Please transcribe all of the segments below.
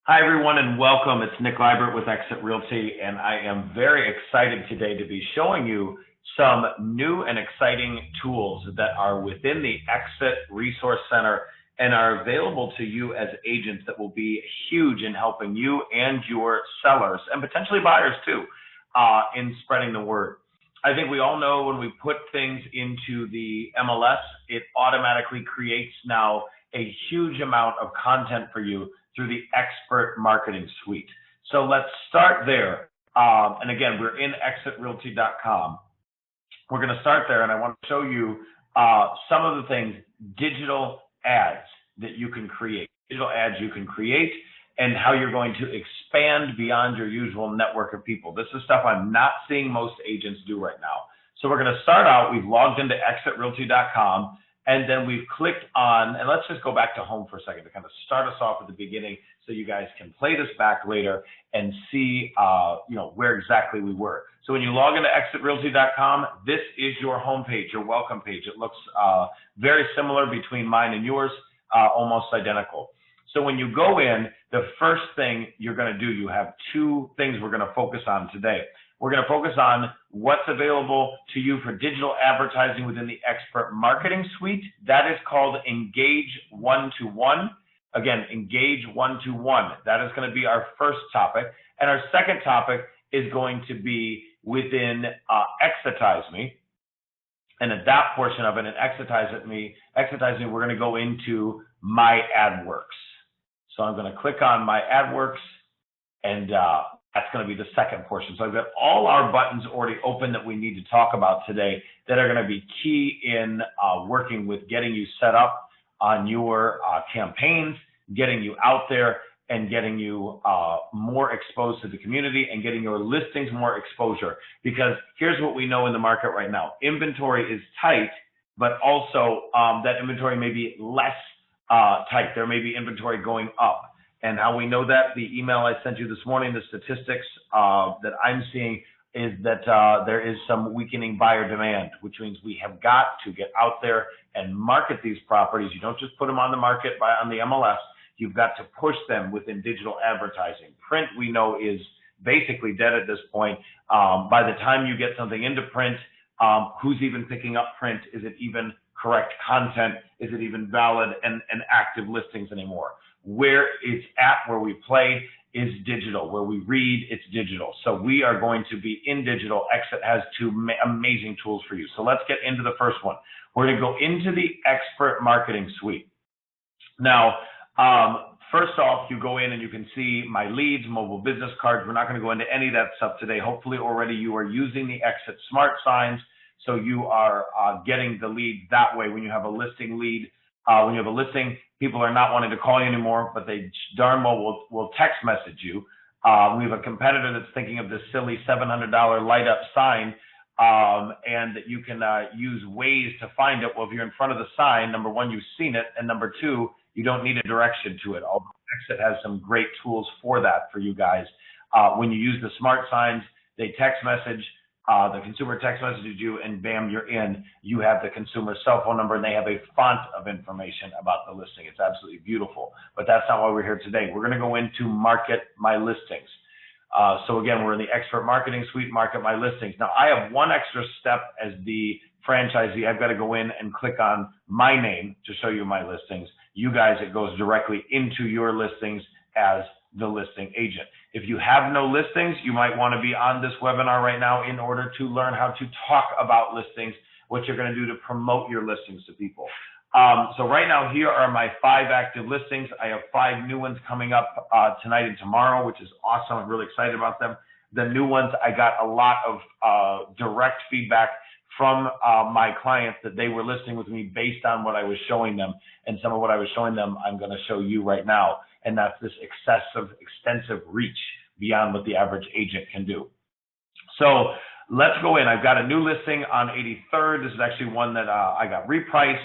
Hi, everyone, and welcome. It's Nick Liebert with Exit Realty, and I am very excited today to be showing you some new and exciting tools that are within the Exit Resource Center and are available to you as agents that will be huge in helping you and your sellers, and potentially buyers too, in spreading the word. I think we all know when we put things into the MLS, it automatically creates now a huge amount of content for you through the Expert Marketing Suite. So let's start there. And again, we're in exitrealty.com. We're going to start there, and I want to show you some of the things, digital ads that you can create, and how you're going to expand beyond your usual network of people. This is stuff I'm not seeing most agents do right now. So we're going to start out. We've logged into exitrealty.com. And then we've clicked on, and let's just go back to home for a second to kind of start us off at the beginning so you guys can play this back later and see where exactly we were. So when you log into exitrealty.com, this is your home page, your welcome page. It looks very similar between mine and yours, almost identical. So when you go in, the first thing you're going to do, you have two things we're going to focus on today. We're going to focus on what's available to you for digital advertising within the Expert Marketing Suite. That is called Engage One-to-One. Again, Engage One-to-One. That is going to be our first topic. And our second topic is going to be within Exitize Me. And at that portion of it, in Exitize Me, we're going to go into My AdWorks. So I'm going to click on My AdWorks, and that's going to be the second portion. So I've got all our buttons already open that we need to talk about today that are going to be key in working with getting you set up on your campaigns, getting you out there, and getting you more exposed to the community and getting your listings more exposure. Because here's what we know in the market right now. Inventory is tight, but also that inventory may be less tight. There may be inventory going up. And how we know that, the email I sent you this morning, the statistics that I'm seeing is that there is some weakening buyer demand, which means we have got to get out there and market these properties. You don't just put them on the market on the MLS. You've got to push them within digital advertising. Print, we know, is basically dead at this point. By the time you get something into print, who's even picking up print? Is it even correct content? Is it even valid and active listings anymore? Where it's at, where we play, is digital. Where we read, it's digital. So we are going to be in digital. Exit has two amazing tools for you. So let's get into the first one. We're going to go into the Expert Marketing Suite. Now, first off, you go in and you can see my leads, mobile business cards. We're not going to go into any of that stuff today. Hopefully already you are using the Exit Smart Signs, so you are getting the lead that way. When you have a listing lead, when you have a listing, people are not wanting to call you anymore, but they darn well will text message you. We have a competitor that's thinking of this silly $700 light up sign, and that you can use ways to find it. Well, if you're in front of the sign, number one, you've seen it, and number two, you don't need a direction to it. Although Exit has some great tools for that for you guys. When you use the smart signs, they text message. The consumer text messages you, and bam, you're in. You have the consumer's cell phone number, and they have a font of information about the listing. It's absolutely beautiful. But that's not why we're here today. We're going to go into Market My Listings. So again, we're in the Expert Marketing Suite, Market My Listings. Now, I have one extra step as the franchisee. I've got to go in and click on my name to show you my listings. You guys, it goes directly into your listings as the listing agent. If you have no listings, you might want to be on this webinar right now in order to learn how to talk about listings, what you're going to do to promote your listings to people. So right now, here are my 5 active listings. I have 5 new ones coming up tonight and tomorrow, which is awesome. I'm really excited about them. The new ones, I got a lot of direct feedback from my clients that they were listing with me based on what I was showing them. And some of what I was showing them, I'm going to show you right now. And that's this extensive reach beyond what the average agent can do. So let's go in. I've got a new listing on 83rd. This is actually one that I got repriced.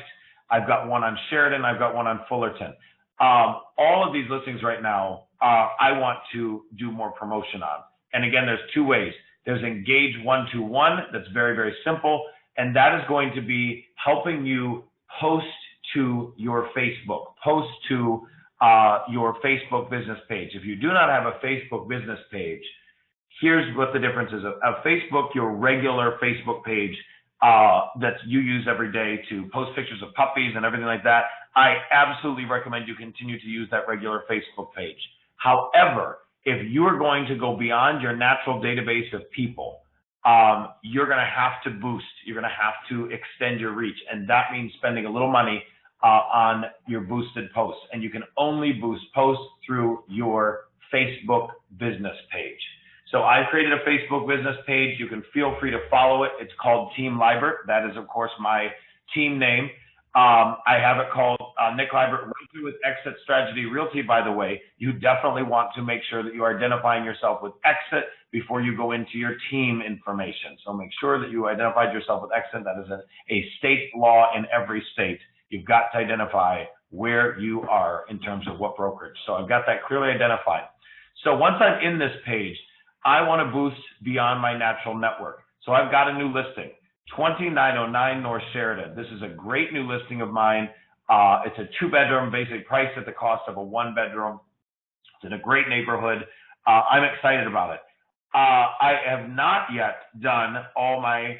I've got one on Sheridan. I've got one on Fullerton. All of these listings right now, I want to do more promotion on. And again, there's 2 ways. There's Engage One-to-One. That's very, very simple. And that is going to be helping you post to your Facebook, post to your Facebook business page. If you do not have a Facebook business page, here's what the difference is. A Facebook, your regular Facebook page that you use every day to post pictures of puppies and everything like that, I absolutely recommend you continue to use that regular Facebook page. However, if you are going to go beyond your natural database of people, you're going to have to boost. You're going to have to extend your reach. And that means spending a little money on your boosted posts. And you can only boost posts through your Facebook business page. So I've created a Facebook business page. You can feel free to follow it. It's called Team Liebert. That is, of course, my team name. I have it called Nick Liebert Realtor with Exit Strategy Realty, by the way. You definitely want to make sure that you are identifying yourself with Exit before you go into your team information. So make sure that you identified yourself with Exit. That is a state law in every state. You've got to identify where you are in terms of what brokerage. So I've got that clearly identified. So once I'm in this page, I want to boost beyond my natural network. So I've got a new listing, 2909 North Sheridan. This is a great new listing of mine. It's a 2-bedroom, basically priced at the cost of a 1-bedroom. It's in a great neighborhood. I'm excited about it. I have not yet done all my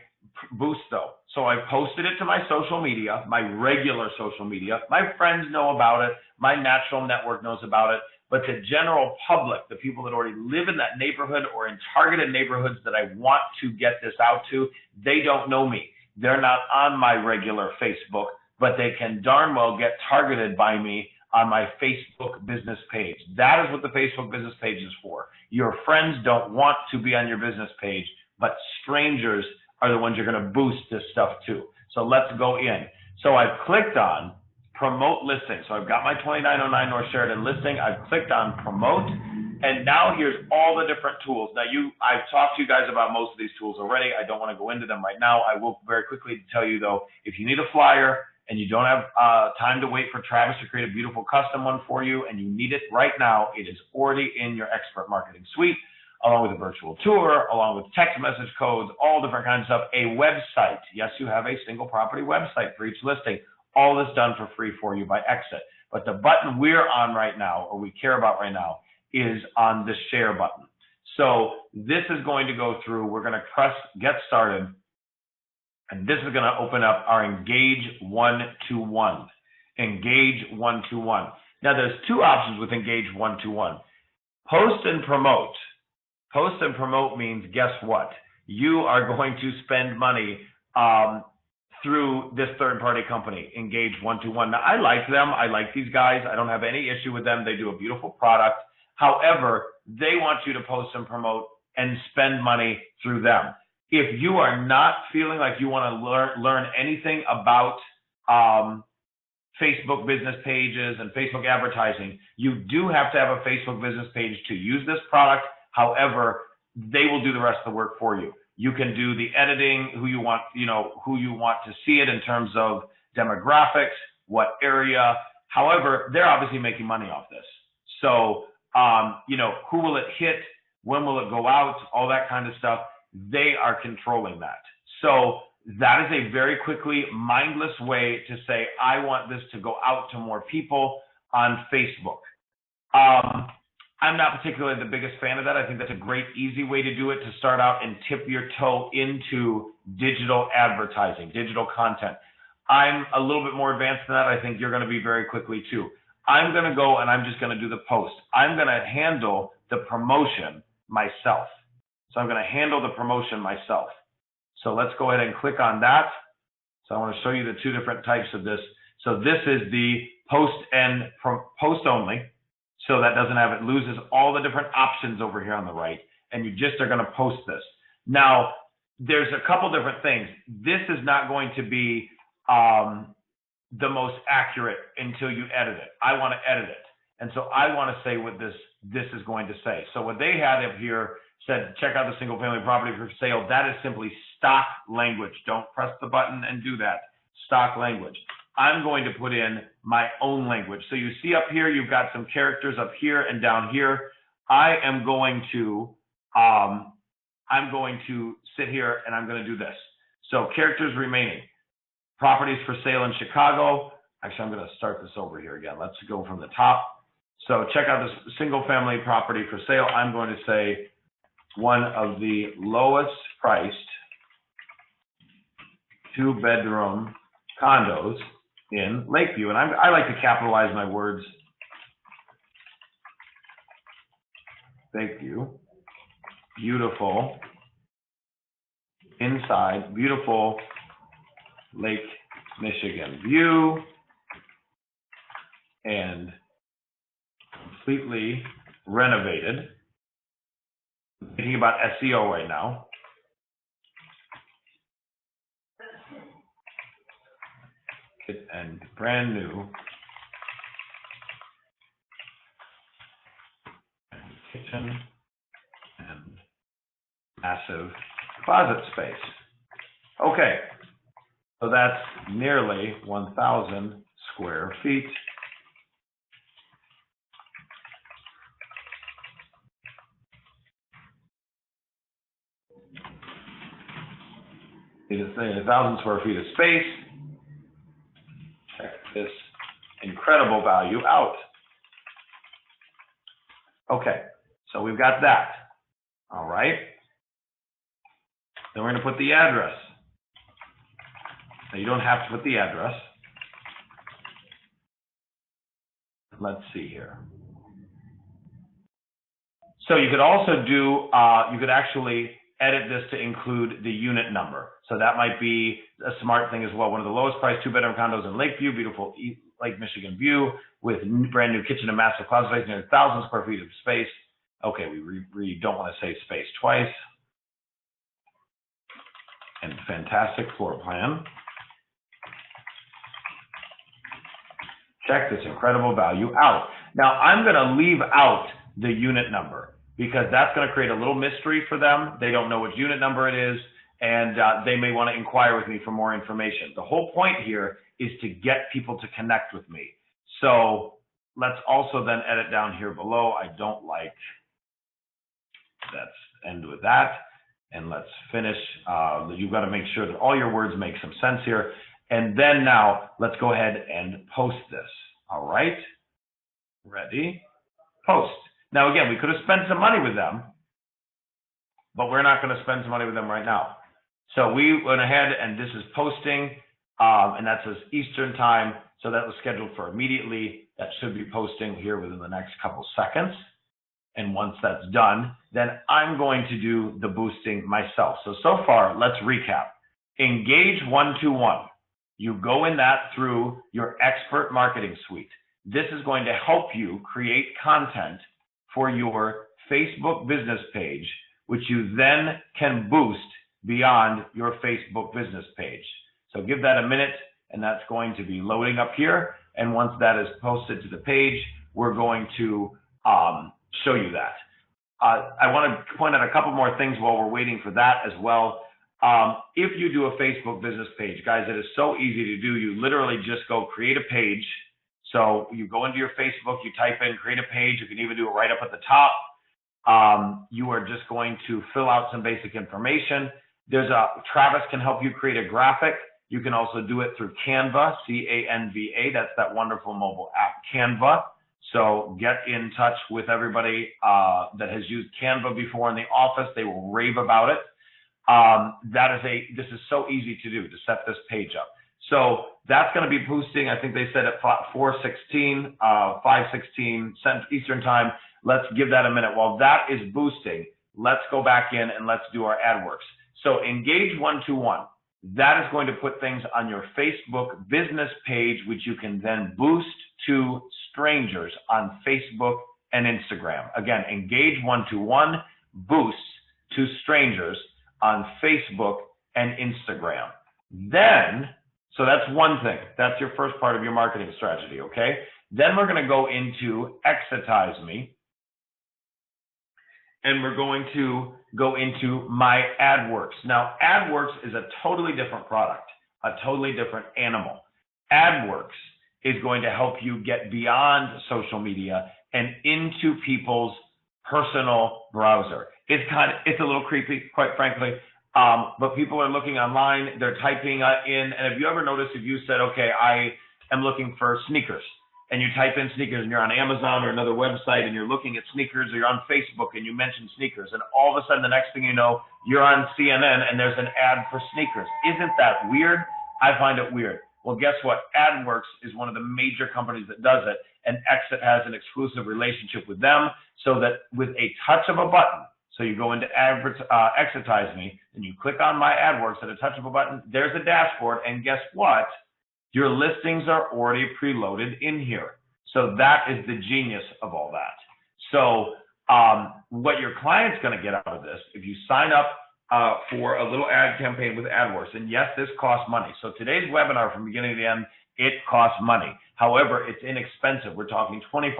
boosts though. So I posted it to my social media, my regular social media. My friends know about it. My natural network knows about it. But the general public, the people that already live in that neighborhood or in targeted neighborhoods that I want to get this out to, they don't know me. They're not on my regular Facebook, but they can darn well get targeted by me on my Facebook business page. That is what the Facebook business page is for. Your friends don't want to be on your business page, but strangers are the ones you're going to boost this stuff to. So let's go in. So I've clicked on Promote Listing. So I've got my 2909 North Sheridan listing. I've clicked on Promote, and now here's all the different tools. Now I've talked to you guys about most of these tools already. I don't want to go into them right now. I will very quickly tell you though, if you need a flyer and you don't have time to wait for Travis to create a beautiful custom one for you, and you need it right now, it is already in your Expert Marketing Suite, along with a virtual tour, along with text message codes, all different kinds of stuff. A website. Yes, you have a single property website for each listing. All this done for free for you by Exit. But the button we're on right now, or we care about right now, is on the share button. So this is going to go through. We're going to press Get Started. And this is going to open up our Engage 1-to-1. Engage 1-to-1. Now there's two options with Engage 1-to-1. Post and promote. Post and promote means, guess what? You are going to spend money through this third-party company, Engage 1-to-1. Now, I like them. I like these guys. I don't have any issue with them. They do a beautiful product. However, they want you to post and promote and spend money through them. If you are not feeling like you want to learn anything about Facebook business pages and Facebook advertising, you do have to have a Facebook business page to use this product. However, they will do the rest of the work for you. You can do the editing, who you want to see it in terms of demographics, what area. However, they're obviously making money off this. So, who will it hit? When will it go out? All that kind of stuff. They are controlling that. So that is a very quickly mindless way to say, I want this to go out to more people on Facebook. I'm not particularly the biggest fan of that. I think that's a great, easy way to do it, to start out and tip your toe into digital advertising, digital content. I'm a little bit more advanced than that. I think you're going to be very quickly too. I'm going to go and I'm just going to do the post. I'm going to handle the promotion myself. So I'm going to handle the promotion myself. So let's go ahead and click on that. So I want to show you the two different types of this. So this is the post and post only. So that doesn't have, it loses all the different options over here on the right, and you just are going to post this. Now, there's a couple different things. This is not going to be the most accurate until you edit it. I want to edit it. And so I want to say what this is going to say. So what they had up here said, check out the single family property for sale. That is simply stock language. Don't press the button and do that. Stock language. I'm going to put in my own language. So you see up here, you've got some characters up here and down here. I'm going to sit here and I'm going to do this. So characters remaining. Properties for sale in Chicago. Actually, I'm going to start this over here again. Let's go from the top. So check out this single family property for sale. I'm going to say one of the lowest priced 2-bedroom condos in Lakeview. And I like to capitalize my words. Lakeview, beautiful inside, beautiful Lake Michigan view, and completely renovated. I'm thinking about SEO right now. And brand new kitchen and massive closet space. Okay, so that's nearly 1,000 square feet. It is 1,000 square feet of space. Check this incredible value out. Okay, so we've got that. All right. Then we're going to put the address. Now you don't have to put the address. Let's see here. So you could also do, you could actually edit this to include the unit number. So that might be a smart thing as well. One of the lowest priced 2-bedroom condos in Lakeview, beautiful Lake Michigan view with brand new kitchen and massive closet space, near 1,000 square feet of space. Okay, we don't want to say space twice. And fantastic floor plan. Check this incredible value out. Now I'm going to leave out the unit number because that's going to create a little mystery for them. They don't know which unit number it is, and they may want to inquire with me for more information. The whole point here is to get people to connect with me. So let's also then edit down here below. I don't like, let's end with that. And let's finish. You've got to make sure that all your words make some sense here. And then now let's go ahead and post this. All right. Ready? Post. Now, again, we could have spent some money with them, but we're not going to spend some money with them right now. So we went ahead and this is posting, and that says Eastern time. So that was scheduled for immediately. That should be posting here within the next couple seconds. And once that's done, then I'm going to do the boosting myself. So far, let's recap. Engage 1-to-1. You go in that through your expert marketing suite. This is going to help you create content for your Facebook business page, which you then can boost beyond your Facebook business page. So give that a minute, and that's going to be loading up here. And once that is posted to the page, we're going to show you that. I want to point out a couple more things while we're waiting for that as well. If you do a Facebook business page, guys, it is so easy to do. You literally just go create a page. So you go into your Facebook, you type in create a page. You can even do it right up at the top. You are just going to fill out some basic information. Travis can help you create a graphic. You can also do it through Canva, C-A-N-V-A. That's that wonderful mobile app, Canva. So get in touch with everybody that has used Canva before in the office. They will rave about it. This is so easy to do, to set this page up. So that's going to be boosting. I think they said at 4:16, 5:16 Eastern time. Let's give that a minute. While that is boosting, let's go back in and let's do our AdWorks. So engage 1-to-1. That is going to put things on your Facebook business page, which you can then boost to strangers on Facebook and Instagram. Again, engage 1-to-1, boosts to strangers on Facebook and Instagram. Then, so that's one thing. That's your first part of your marketing strategy, okay? Then we're going to go into Exitize Me. And we're going to go into My AdWorks. Now, AdWorks is a totally different product, a totally different animal. AdWorks is going to help you get beyond social media and into people's personal browser. It's a little creepy, quite frankly, but people are looking online, they're typing in, and have you ever noticed if you said, okay, I am looking for sneakers, and you type in sneakers and you're on Amazon or another website and you're looking at sneakers, or you're on Facebook and you mention sneakers, and all of a sudden the next thing you know, you're on CNN and there's an ad for sneakers. Isn't that weird? I find it weird. Well, guess what? AdWorks is one of the major companies that does it, and Exit has an exclusive relationship with them, so that with a touch of a button, so you go into Exercise Me and you click on My AdWorks at a touch of a button, there's a dashboard, and guess what? Your listings are already preloaded in here. So that is the genius of all that. So what your client's going to get out of this, if you sign up for a little ad campaign with AdWorks, and yes, this costs money. So today's webinar from beginning to end, it costs money. However, it's inexpensive. We're talking $25,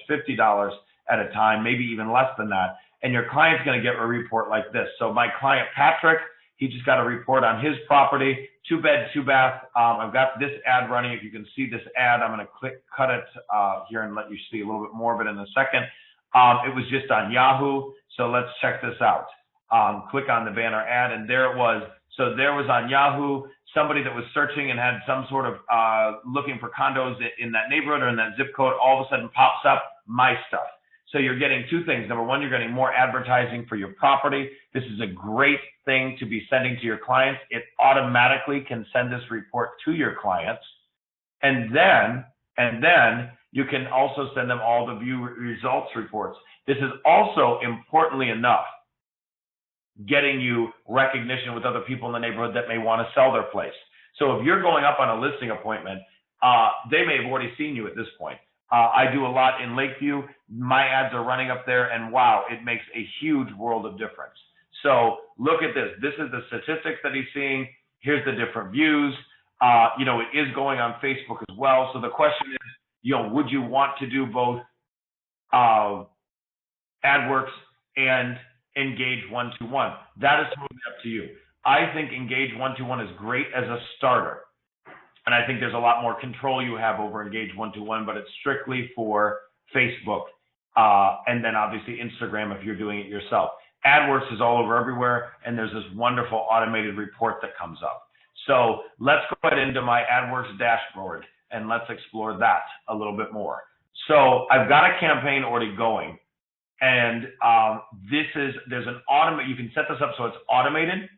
$50 at a time, maybe even less than that. And your client's going to get a report like this. So my client, Patrick, he just got a report on his property, 2-bed, 2-bath. I've got this ad running. If you can see this ad, I'm going to cut it here and let you see a little bit more of it in a second. It was just on Yahoo. So let's check this out. Click on the banner ad, and there it was. So there was on Yahoo somebody that was searching and had some sort of looking for condos in that neighborhood or in that zip code. All of a sudden pops up my stuff. So you're getting two things. Number one, you're getting more advertising for your property. This is a great thing to be sending to your clients. It automatically can send this report to your clients. And then you can also send them all the view results reports. This is also, importantly enough, getting you recognition with other people in the neighborhood that may want to sell their place. So if you're going up on a listing appointment, they may have already seen you at this point. I do a lot in Lakeview. My ads are running up there, and wow, it makes a huge world of difference. So look at this. This is the statistics that he's seeing. Here's the different views. It is going on Facebook as well. So the question is, would you want to do both AdWorks and Engage 121? That is totally up to you. I think Engage 121 is great as a starter. And I think there's a lot more control you have over Engage 121, but it's strictly for Facebook. And then obviously Instagram if you're doing it yourself. AdWorks is all over everywhere, and there's this wonderful automated report that comes up. So let's go ahead into my AdWorks dashboard and let's explore that a little bit more. So I've got a campaign already going, and there's an you can set this up so it's automated,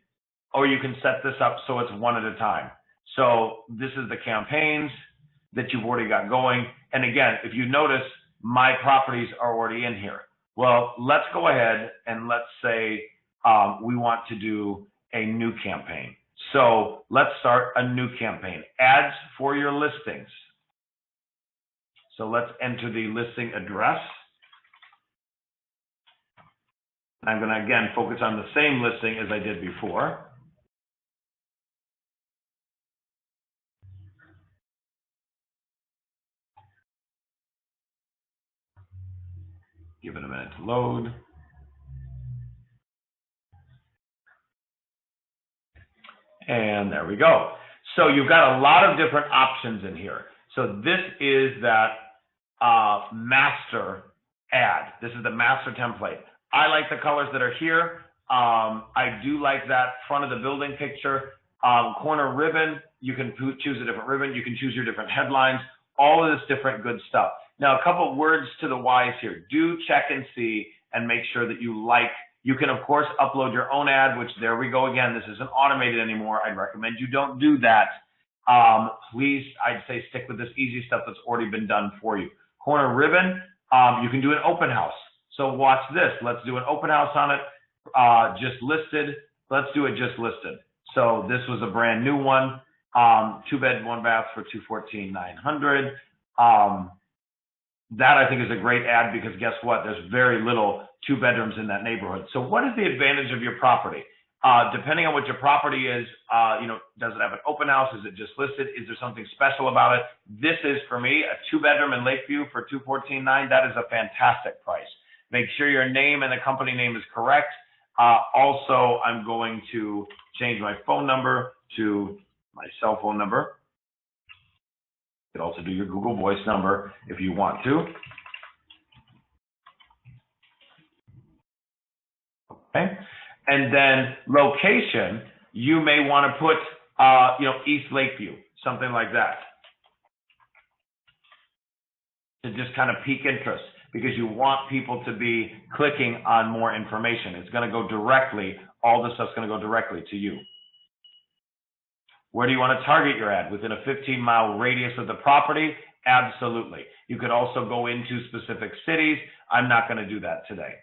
or you can set this up so it's one at a time. So this is the campaigns that you've already got going. And again, if you notice, my properties are already in here. Well, let's go ahead and let's say we want to do a new campaign. So let's start a new campaign, ads for your listings. So let's enter the listing address. I'm going to, again, focus on the same listing as I did before. Give it a minute to load. And there we go. So you've got a lot of different options in here. So this is that master ad. This is the master template. I like the colors that are here. I do like that front of the building picture. Corner ribbon, you can choose a different ribbon. You can choose your different headlines, all of this different good stuff. Now, a couple words to the wise here. Do check and see and make sure that you like. You can, of course, upload your own ad, which there we go again. This isn't automated anymore. I'd recommend you don't do that. Please, I'd say stick with this easy stuff that's already been done for you. Corner ribbon, you can do an open house. So watch this. Let's do an open house on it. Just listed. Let's do it just listed. So this was a brand new one. 2-bed, 1-bath for $214,900. That I think is a great ad because guess what? There's very little 2 bedrooms in that neighborhood. So what is the advantage of your property? Depending on what your property is, does it have an open house? Is it just listed? Is there something special about it? This is, for me, a 2-bedroom in Lakeview for $214,900. That is a fantastic price. Make sure your name and the company name is correct. Also, I'm going to change my phone number to my cell phone number. You can also do your Google Voice number if you want to. Okay. And then location, you may want to put, East Lakeview, something like that. to just kind of pique interest, because you want people to be clicking on more information. It's going to go directly, all this stuff's going to go directly to you. Where do you want to target your ad? Within a 15-mile radius of the property? Absolutely. You could also go into specific cities. I'm not going to do that today.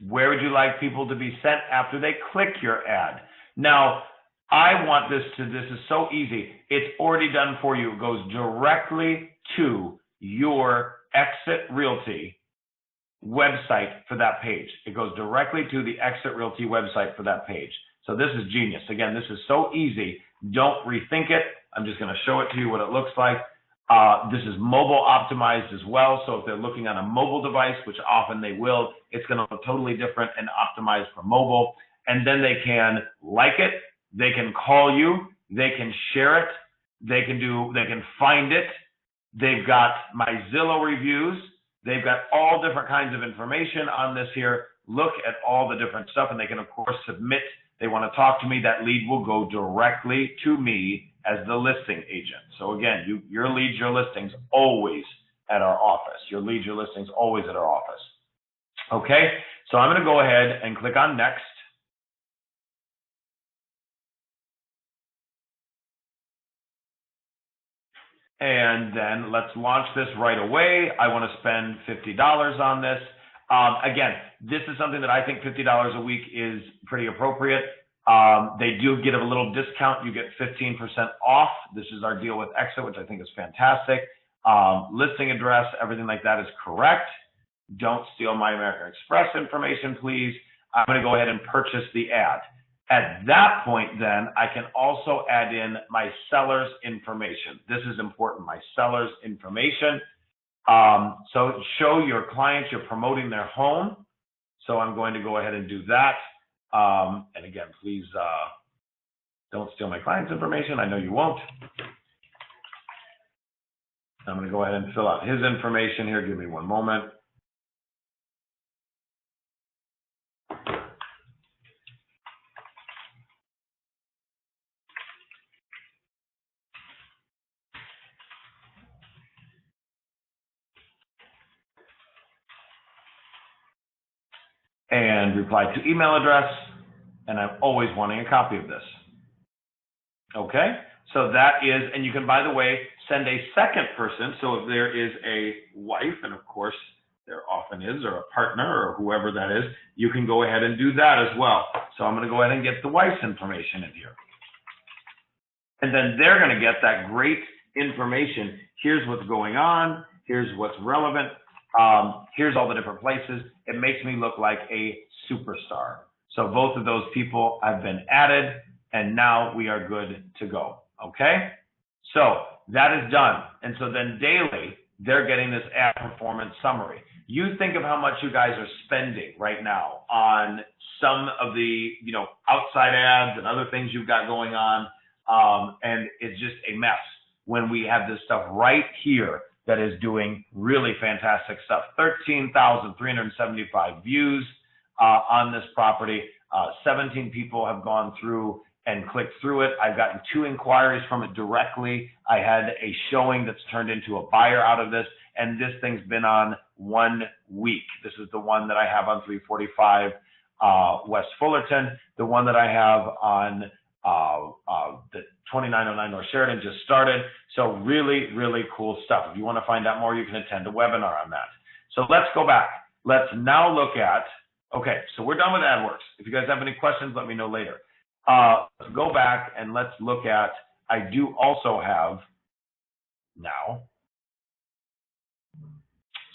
Where would you like people to be sent after they click your ad? Now, I want this is so easy. It's already done for you. It goes directly to your Exit Realty website for that page. It goes directly to the Exit Realty website for that page. So this is genius. Again, this is so easy. Don't rethink it. I'm just going to show it to you what it looks like. This is mobile optimized as well. So if they're looking on a mobile device, which often they will, it's going to look totally different and optimized for mobile. And then they can like it. They can call you. They can share it. They can find it. They've got my Zillow reviews. They've got all different kinds of information on this here. Look at all the different stuff, and they can, of course, submit. They want to talk to me. That lead will go directly to me as the listing agent. So again, your leads, your listings, always at our office. Your leads, your listings, always at our office. Okay, so I'm going to go ahead and click on Next. And then let's launch this right away. I want to spend $50 on this. Again, this is something that I think $50 a week is pretty appropriate. They do get a little discount. You get 15% off. This is our deal with Exit, which I think is fantastic. Listing address, everything like that is correct. Don't steal my American Express information, please. I'm going to go ahead and purchase the ad. At that point, then, I can also add in my seller's information. This is important, my seller's information. So show your clients you're promoting their home. So I'm going to go ahead and do that. And again, please don't steal my client's information. I know you won't. I'm going to go ahead and fill out his information here. Give me one moment. And reply to email address, and I'm always wanting a copy of this. Okay, so that is, and you can, by the way, send a second person. So if there is a wife, and of course there often is, or a partner, or whoever that is, you can go ahead and do that as well. So I'm going to go ahead and get the wife's information in here. And then they're going to get that great information. Here's what's going on. Here's what's relevant. Here's all the different places. It makes me look like a superstar. So both of those people have been added, and now we are good to go. Okay? So that is done. And so then daily, they're getting this ad performance summary. You think of how much you guys are spending right now on some of the, outside ads and other things you've got going on. And it's just a mess when we have this stuff right here that is doing really fantastic stuff. 13,375 views on this property. 17 people have gone through and clicked through it. I've gotten 2 inquiries from it directly. I had a showing that's turned into a buyer out of this, and this thing's been on 1 week. This is the one that I have on 345 West Fullerton. The one that I have on the 2909 North Sheridan just started. So really, really cool stuff. If you want to find out more, you can attend a webinar on that. So let's go back. Let's now look at, okay, so we're done with AdWorks. If you guys have any questions, let me know later. Let's go back and let's look at, I do also have now,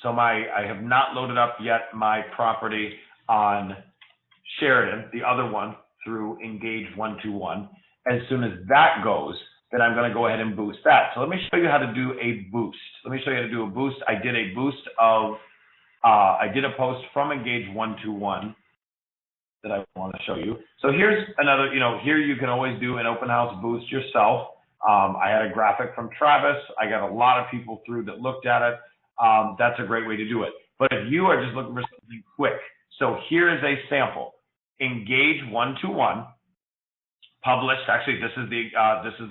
so I have not loaded up yet my property on Sheridan, the other one, through Engage 121. As soon as that goes, then I'm going to go ahead and boost that. So let me show you how to do a boost. Let me show you how to do a boost. I did a boost of, I did a post from Engage 121 that I want to show you. So here's another, here you can always do an open house boost yourself. I had a graphic from Travis. I got a lot of people through that looked at it. That's a great way to do it. But if you are just looking for something quick, so here is a sample. Engage 121. published. Actually, this is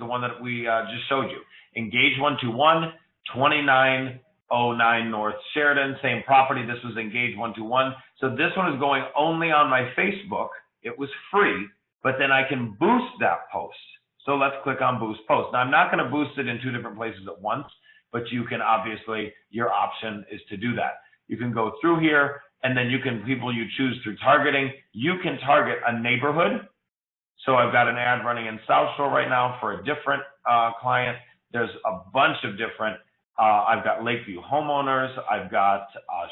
the one that we just showed you. Engage 121, 2909 North Sheridan, same property. This was Engage 121. So this one is going only on my Facebook. It was free, but then I can boost that post. So let's click on Boost Post. Now, I'm not going to boost it in 2 different places at once, but you can obviously, your option is to do that. You can go through here, and then you can, people you choose through targeting, you can target a neighborhood. So I've got an ad running in South Shore right now for a different client. There's a bunch of different, I've got Lakeview homeowners, I've got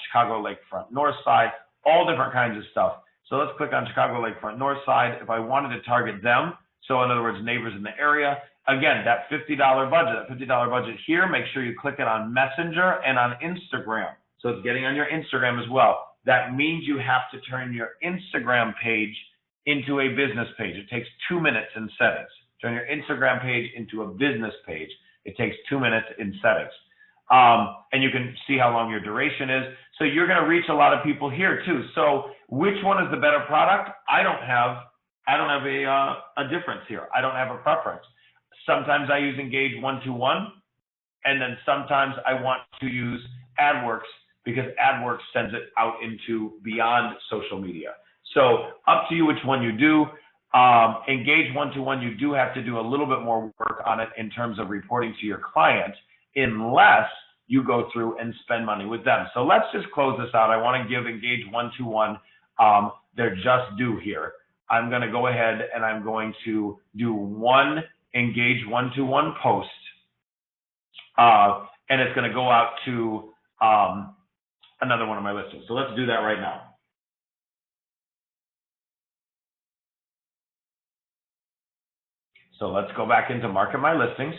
Chicago Lakefront North Side, all different kinds of stuff. So let's click on Chicago Lakefront North Side. If I wanted to target them, so in other words, neighbors in the area, again, that $50 budget, here, make sure you click it on Messenger and on Instagram. So it's getting on your Instagram as well. That means you have to turn your Instagram page into a business page. It takes 2 minutes in settings. Turn your Instagram page into a business page. It takes 2 minutes in settings. And you can see how long your duration is. So you're going to reach a lot of people here too. So which one is the better product? I don't have a difference here. I don't have a preference. Sometimes I use Engage 121, and then sometimes I want to use AdWorks because AdWorks sends it out into beyond social media. So up to you which one you do. Engage 121, you do have to do a little bit more work on it in terms of reporting to your client, unless you go through and spend money with them. So let's just close this out. I want to give Engage 121 their just due here. I'm going to go ahead and I'm going to do one Engage 121 post, and it's going to go out to another one of my listings. So let's do that right now. So let's go back into Market My Listings.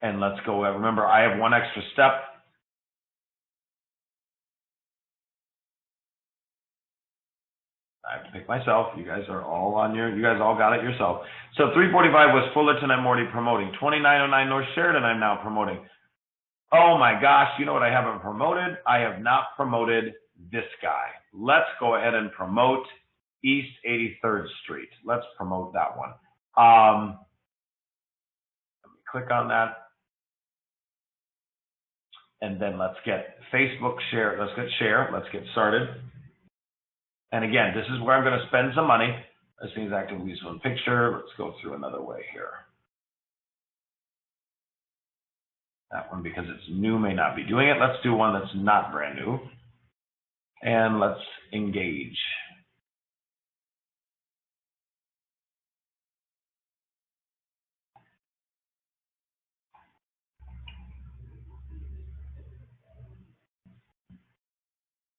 And let's go, remember, I have one extra step. I have to pick myself. You guys are all on you guys all got it yourself. So 345 was Fullerton, I'm already promoting. 2909 North Sheridan, I'm now promoting. Oh my gosh, you know what I haven't promoted? I have not promoted this guy. Let's go ahead and promote East 83rd Street. Let's promote that one. Let me click on that. And then let's get Facebook share. Let's get share. Let's get started. And again, this is where I'm going to spend some money. This means actively use one picture. Let's go through another way here. That one, because it's new, may not be doing it. Let's do one that's not brand new. And let's engage.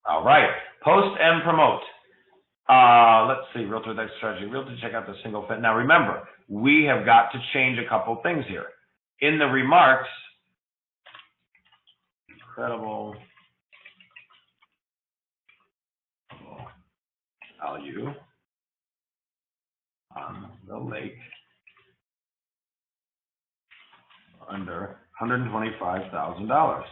All right, post and promote. Let's see, Realtor Deck Strategy. Realtor, check out the single fit. Now remember, we have got to change a couple things here. In the remarks, incredible value on the lake under $125,000.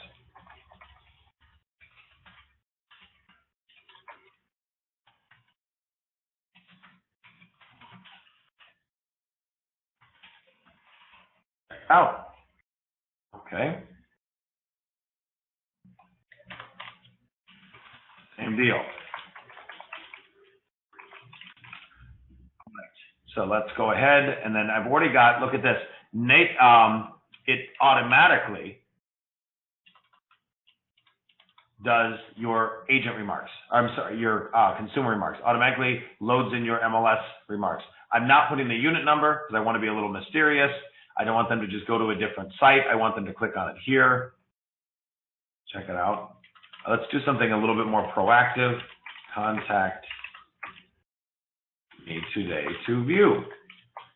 Out. Okay. Same deal. So let's go ahead, and then I've already got, look at this, Nate, it automatically does your agent remarks. I'm sorry, your consumer remarks. Automatically loads in your MLS remarks. I'm not putting the unit number because I want to be a little mysterious. I don't want them to just go to a different site. I want them to click on it here. Check it out. Let's do something a little bit more proactive. Contact me today to view.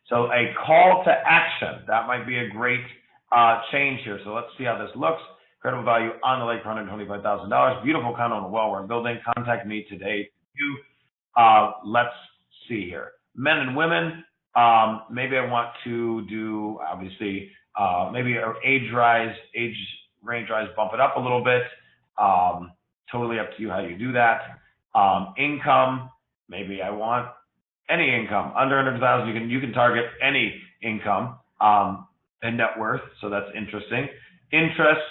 So a call to action. That might be a great change here. So let's see how this looks. Credible value on the lake for $125,000. Beautiful condo in a well-worn building. Contact me today to view. Let's see here. Men and women. Maybe I want to do, obviously, maybe age range rise, bump it up a little bit. Totally up to you how you do that. Income, maybe I want any income under 100,000. You can target any income, and net worth. So that's interesting. Interest.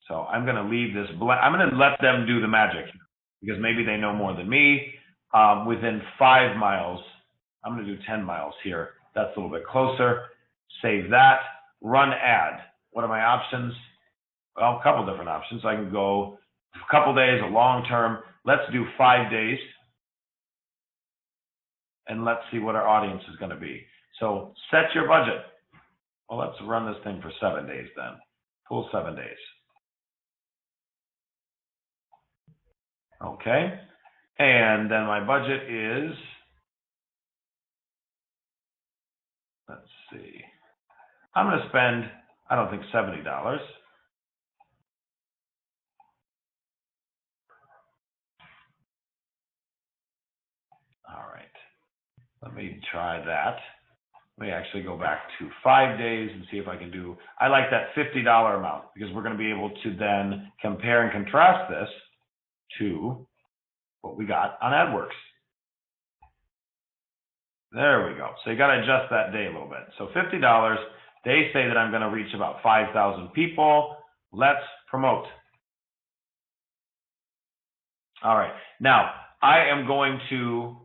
So I'm going to leave this blank. I'm going to let them do the magic because maybe they know more than me. Within 5 miles, I'm going to do 10 miles here. That's a little bit closer. Save that. Run ad. What are my options? Well, a couple different options. I can go a couple days, a long term. Let's do 5 days. And let's see what our audience is going to be. So set your budget. Well, let's run this thing for 7 days then. Full 7 days. Okay. And then my budget is, let's see, I'm going to spend, I don't think $70. All right. Let me try that. Let me actually go back to 5 days and see if I can do, I like that $50 amount because we're going to be able to then compare and contrast this to what we got on AdWorks. There we go. So you got to adjust that day a little bit. So $50, they say that I'm going to reach about 5,000 people. Let's promote. All right. Now, I am going to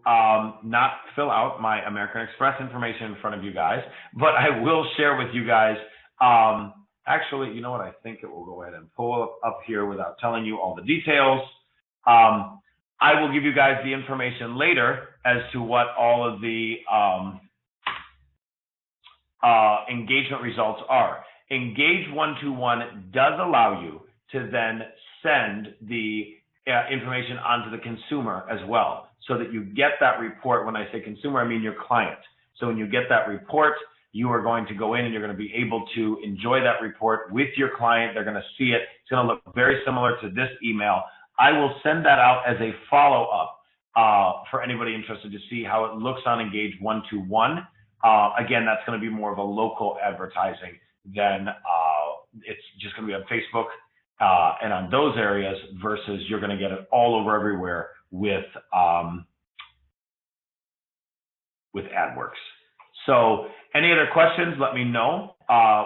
not fill out my American Express information in front of you guys, but I will share with you guys. Actually, you know what? I think it will go ahead and pull up here without telling you all the details. I will give you guys the information later as to what all of the engagement results are. Engage 121 does allow you to then send the information onto the consumer as well, so that you get that report. When I say consumer, I mean your client. So when you get that report, you are going to go in and you're going to be able to enjoy that report with your client. They're going to see it. It's going to look very similar to this email. I will send that out as a follow-up for anybody interested to see how it looks on Engage 121. Again, that's going to be more of a local advertising than it's just going to be on Facebook and on those areas versus you're going to get it all over everywhere with AdWorks. So any other questions, let me know.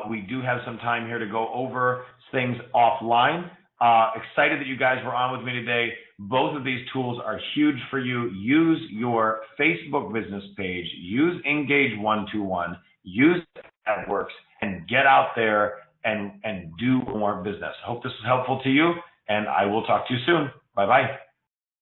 We do have some time here to go over things offline. Excited that you guys were on with me today. Both of these tools are huge for you. Use your Facebook business page, use Engage 121, use AdWorks, and get out there and do more business. Hope this is helpful to you, and I will talk to you soon. Bye-bye.